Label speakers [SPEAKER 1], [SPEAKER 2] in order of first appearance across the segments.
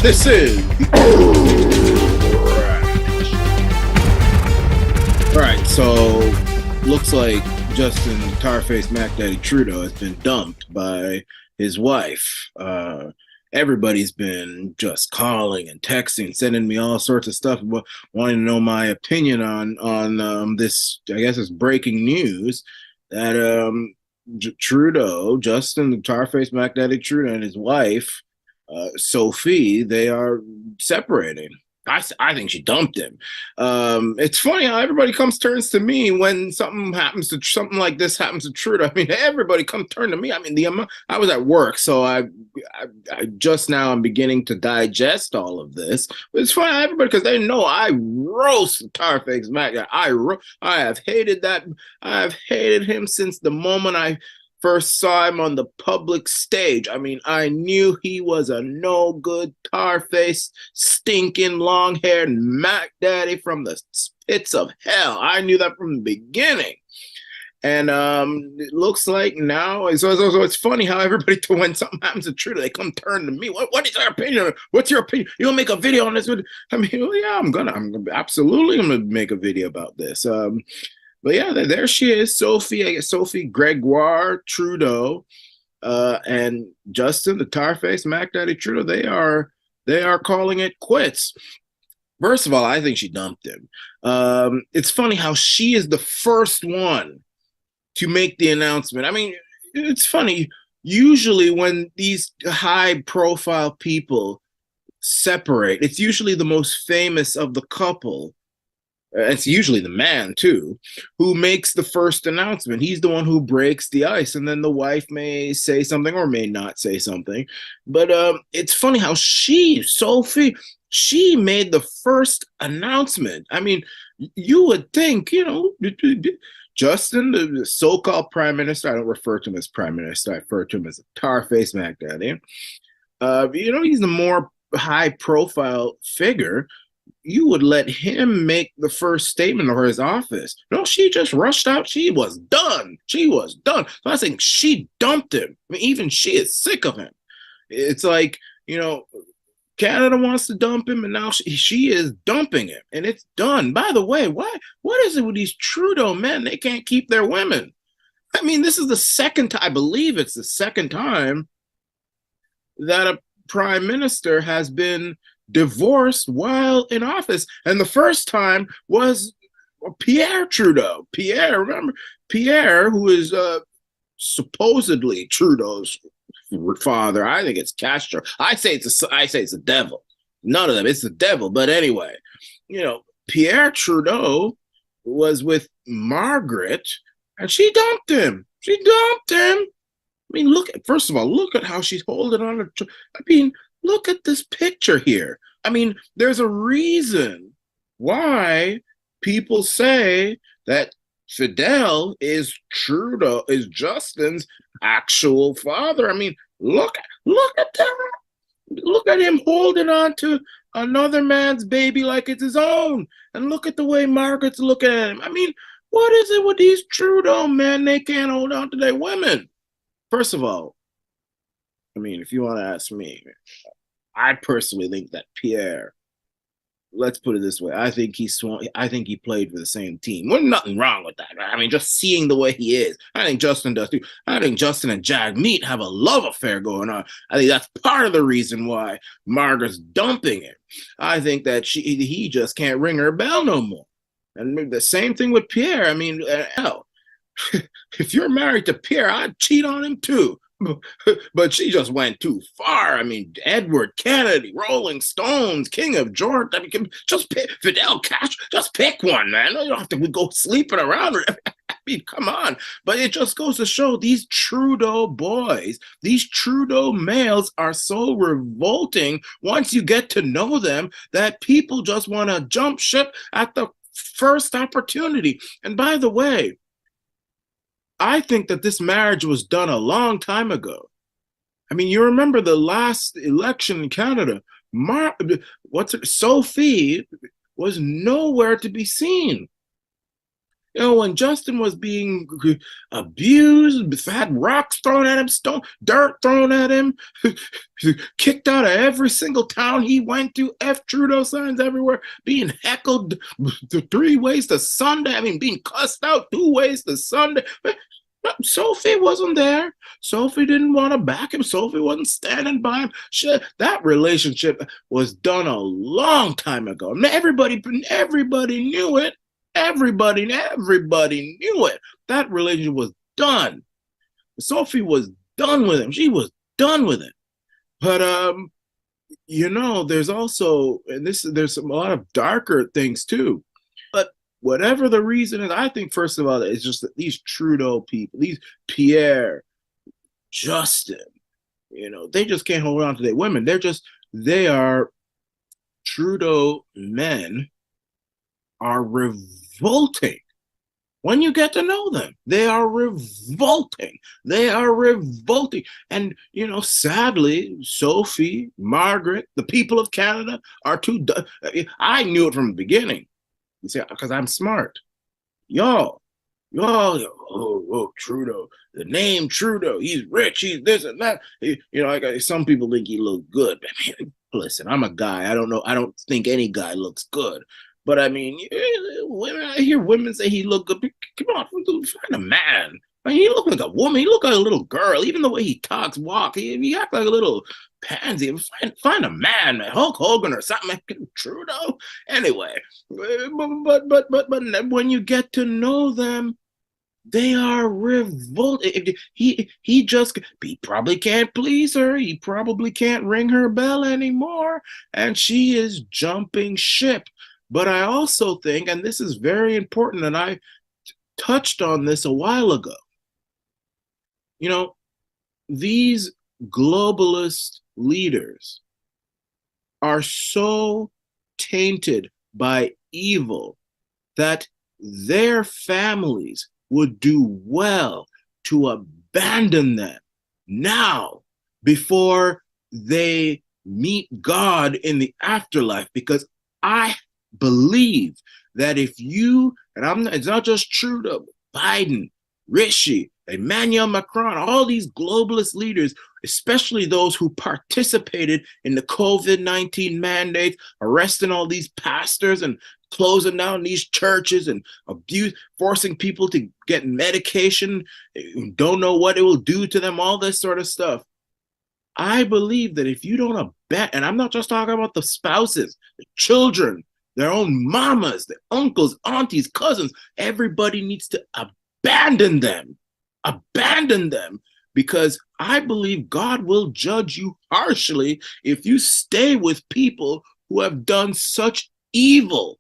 [SPEAKER 1] This is the All right, so looks like Justin Tarface Mac Daddy Trudeau has been dumped by his wife. Everybody's been just calling and texting, sending me all sorts of stuff, wanting to know my opinion on this. I guess it's breaking news that Trudeau, Justin the Tarface Mac Daddy Trudeau, and his wife Sophie, they are separating. I think she dumped him. It's funny how everybody turns to me when something like this happens to Trudeau. I mean, everybody turn to me. I mean, I was at work, so I just now I'm beginning to digest all of this. But it's funny how everybody, because they know I roast Tarface Mac. I have hated that. I have hated him since the moment I first saw him on the public stage. I mean, I knew he was a no-good, tar-faced, stinking, long-haired Mac Daddy from the pits of hell. I knew that from the beginning. And it looks like now, so it's funny how everybody, when something happens to Trudeau, they turn to me. What is your opinion? What's your opinion? You gonna make a video on this? I mean, well, yeah, I'm absolutely gonna make a video about this. But yeah, there she is, Sophie Gregoire Trudeau, and Justin, the tar-faced Mac Daddy Trudeau. They are calling it quits. First of all, I think she dumped him. It's funny how she is the first one to make the announcement. I mean, it's funny. Usually, when these high-profile people separate, it's usually the most famous of the couple. It's usually the man, too, who makes the first announcement. He's the one who breaks the ice, and then the wife may say something or may not say something. But it's funny how Sophie, she made the first announcement. I mean, you would think, Justin, the so-called prime minister, I don't refer to him as prime minister, I refer to him as a tar-faced Mac Daddy. He's the more high-profile figure. You would let him make the first statement of his office. No, she just rushed out. She was done. So I think she dumped him. I mean, even she is sick of him. It's like, Canada wants to dump him, and now she is dumping him, and it's done. By the way, what is it with these Trudeau men? They can't keep their women. I mean, this is the second time, I believe it's the second time that a prime minister has been divorced while in office, and the first time was Pierre Trudeau. Remember Pierre, who is supposedly Trudeau's father. I think it's Castro. I say it's the devil. None of them. It's the devil. But anyway, Pierre Trudeau was with Margaret, and she dumped him. I mean, first of all, look at how she's holding on. I mean, look at this picture here. I mean, there's a reason why people say that Fidel is Justin's actual father. I mean, look at that. Look at him holding on to another man's baby like it's his own. And look at the way Margaret's looking at him. I mean, what is it with these Trudeau men? They can't hold on to their women. First of all, I mean, if you want to ask me, I personally think that Pierre, let's put it this way, I think he played for the same team. There's nothing wrong with that. Right? I mean, just seeing the way he is. I think Justin does too. I think Justin and Jagmeet have a love affair going on. I think that's part of the reason why Margaret's dumping him. I think that he just can't ring her bell no more. And the same thing with Pierre. I mean, hell, if you're married to Pierre, I'd cheat on him too. But she just went too far. I mean, Edward Kennedy, Rolling Stones, King of Georgia. I mean, just pick Fidel Castro. Just pick one, man. You don't have to go sleeping around. I mean, come on. But it just goes to show these Trudeau boys, these Trudeau males are so revolting once you get to know them that people just want to jump ship at the first opportunity. And by the way, I think that this marriage was done a long time ago. I mean, you remember the last election in Canada, Sophie was nowhere to be seen. when Justin was being abused, had rocks thrown at him, dirt thrown at him, kicked out of every single town he went to, F Trudeau signs everywhere, being heckled 3 ways to Sunday. I mean, being cussed out 2 ways to Sunday. Sophie wasn't there. Sophie didn't want to back him. Sophie wasn't standing by him. That relationship was done a long time ago. Everybody knew it. Everybody knew it. That relationship was done. Sophie was done with him. She was done with it. But there's also, and there's a lot of darker things too. But whatever the reason is, I think first of all, it's just that these Trudeau people, these Pierre, Justin, they just can't hold on to their women. They are Trudeau men are revolting. When you get to know them, they are revolting. They are revolting. And, sadly, Sophie, Margaret, the people of Canada are too. I knew it from the beginning. You see, because I'm smart. Y'all, Trudeau, the name Trudeau, he's rich, he's this and that. Some people think he looks good. But man, listen, I'm a guy. I don't think any guy looks good. But I mean, I hear women say he look good. Come on, find a man. I mean, he look like a woman. He look like a little girl. Even the way he talks, walk, he act like a little pansy. Find a man, Hulk Hogan or something. Trudeau. Anyway, but when you get to know them, they are revolted. He probably can't please her. He probably can't ring her bell anymore, and she is jumping ship. But I also think, and this is very important, and I touched on this a while ago, these globalist leaders are so tainted by evil that their families would do well to abandon them now before they meet God in the afterlife, because I believe that if you, it's not just Trudeau, Biden, Rishi, Emmanuel Macron, all these globalist leaders, especially those who participated in the COVID-19 mandates, arresting all these pastors and closing down these churches and forcing people to get medication, don't know what it will do to them, all this sort of stuff. I believe that if you don't abandon, and I'm not just talking about the spouses, the children, their own mamas, their uncles, aunties, cousins, everybody needs to abandon them, because I believe God will judge you harshly if you stay with people who have done such evil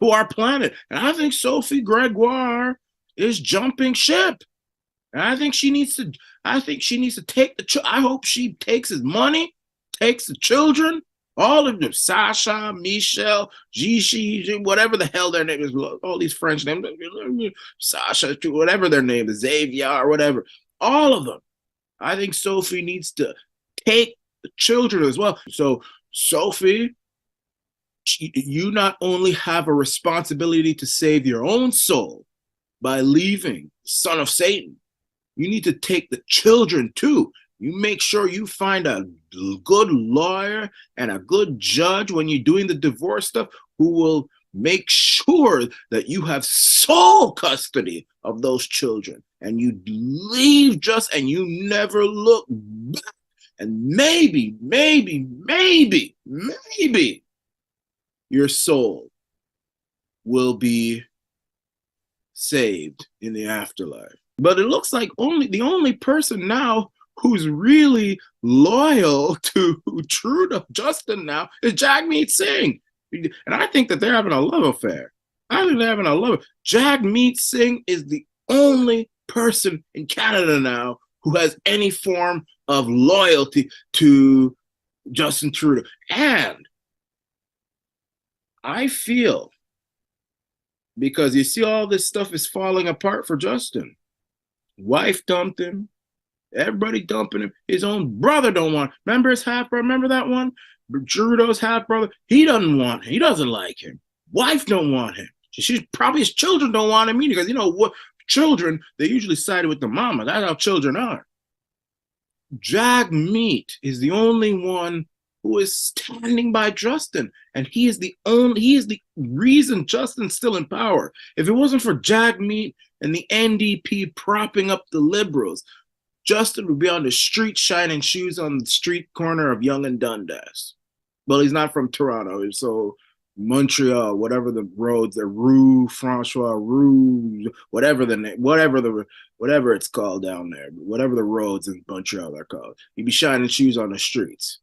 [SPEAKER 1] to our planet. And I think Sophie Gregoire is jumping ship. And I think she needs to take I hope she takes his money, takes the children, all of them, Sasha, Michelle, Gigi, whatever the hell their name is, all these French names, Sasha, whatever their name is, Xavier, or whatever, all of them. I think Sophie needs to take the children as well. So, Sophie, you not only have a responsibility to save your own soul by leaving the son of Satan, you need to take the children too. You make sure you find a good lawyer and a good judge when you're doing the divorce stuff who will make sure that you have sole custody of those children, and you leave and you never look back. And maybe your soul will be saved in the afterlife. But it looks like the only person now who's really loyal to Trudeau, Justin now, is Jagmeet Singh. And I think that they're having a love affair. Jagmeet Singh is the only person in Canada now who has any form of loyalty to Justin Trudeau. And I feel, because you see all this stuff is falling apart for Justin. Wife dumped him. Everybody dumping him. His own brother don't want him. Remember his half-brother? Remember that one? Trudeau's half-brother? He doesn't want him. He doesn't like him. Wife don't want him. She's probably his children don't want him either, because you know what, children, they usually side with the mama. That's how children are. Jagmeet is the only one who is standing by Justin, and he is the reason Justin's still in power. If it wasn't for Jagmeet and the NDP propping up the Liberals, Justin would be on the street shining shoes on the street corner of Yonge and Dundas. Well, he's not from Toronto, so Montreal, whatever the roads, the Rue Francois, Rue, whatever it's called down there, whatever the roads in Montreal are called. He'd be shining shoes on the streets.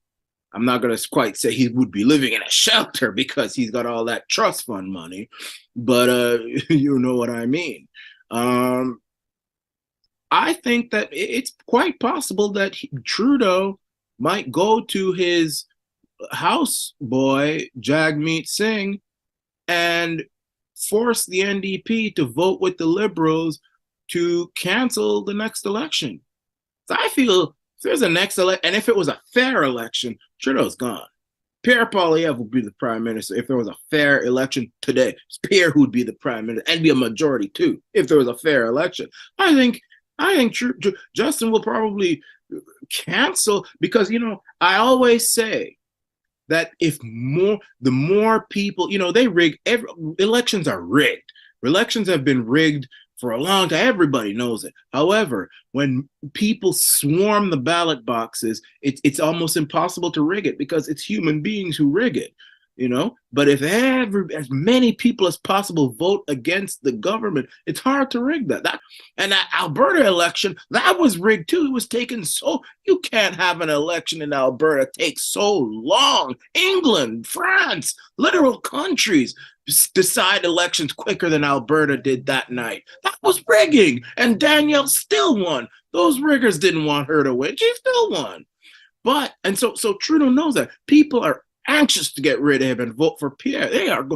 [SPEAKER 1] I'm not going to quite say he would be living in a shelter because he's got all that trust fund money, but you know what I mean. I think that it's quite possible that Trudeau might go to his houseboy Jagmeet Singh and force the NDP to vote with the Liberals to cancel the next election. So I feel if there's a next election, and if it was a fair election, Trudeau's gone. Pierre Poilievre would be the prime minister if there was a fair election today. It's Pierre who would be the prime minister and be a majority too if there was a fair election. I think Justin will probably cancel, because you know I always say that the more people, you know, they rig elections are rigged. Elections have been rigged for a long time. Everybody knows it. However, when people swarm the ballot boxes, it's almost impossible to rig it because it's human beings who rig it, you know. But if as many people as possible vote against the government, it's hard to rig that. And that Alberta election, that was rigged too. It was taken so, you can't have an election in Alberta take so long. England, France, literal countries decide elections quicker than Alberta did that night. That was rigging, and Danielle still won. Those riggers didn't want her to win. She still won. But, and so Trudeau knows that people are anxious to get rid of him and vote for Pierre. They are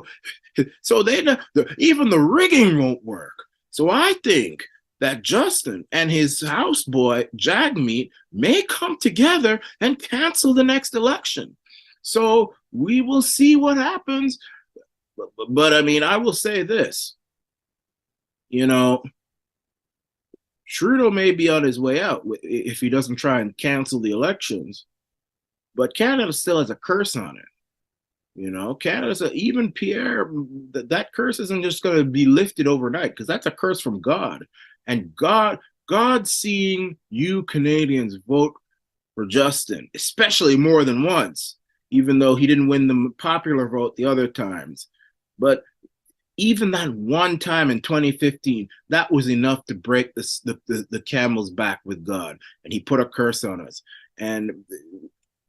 [SPEAKER 1] so even the rigging won't work. So I think that Justin and his houseboy Jagmeet may come together and cancel the next election. So we will see what happens. But I mean, I will say this, you know, Trudeau may be on his way out if he doesn't try and cancel the elections, but Canada still has a curse on it. You know, even Pierre, that curse isn't just going to be lifted overnight, because that's a curse from God. And God seeing you Canadians vote for Justin, especially more than once, even though he didn't win the popular vote the other times. But even that one time in 2015, that was enough to break the camel's back with God. And he put a curse on us. And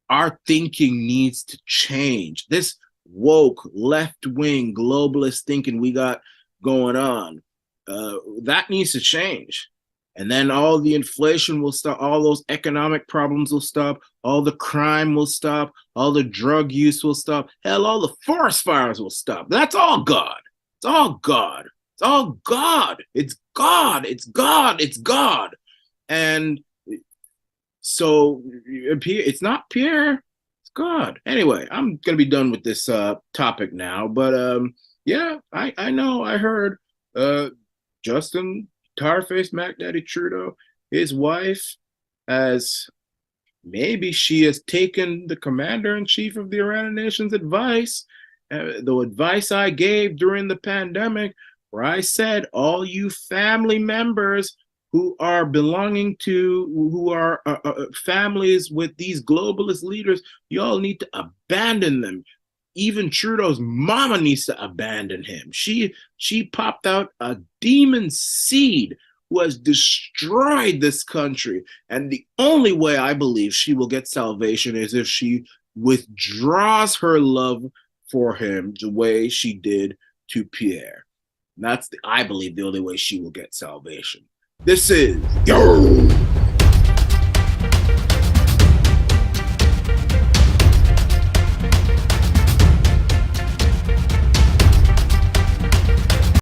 [SPEAKER 1] our thinking needs to change. This woke, left-wing, globalist thinking we got going on, that needs to change. And then all the inflation will stop, all those economic problems will stop, all the crime will stop, all the drug use will stop, hell, all the forest fires will stop. That's all God. It's all God. It's all God. It's God. It's God. It's God. And so it's not Pierre, it's God. Anyway, I'm going to be done with this topic now. But yeah, I know, I heard Justin Tarface Mac Daddy Trudeau, his wife, she has taken the commander-in-chief of the Arana Nation's advice, the advice I gave during the pandemic, where I said, all you family members who are families with these globalist leaders, you all need to abandon them. Even Trudeau's mama needs to abandon him. She popped out a demon seed who has destroyed this country. And the only way I believe she will get salvation is if she withdraws her love for him the way she did to Pierre. And I believe, the only way she will get salvation. This is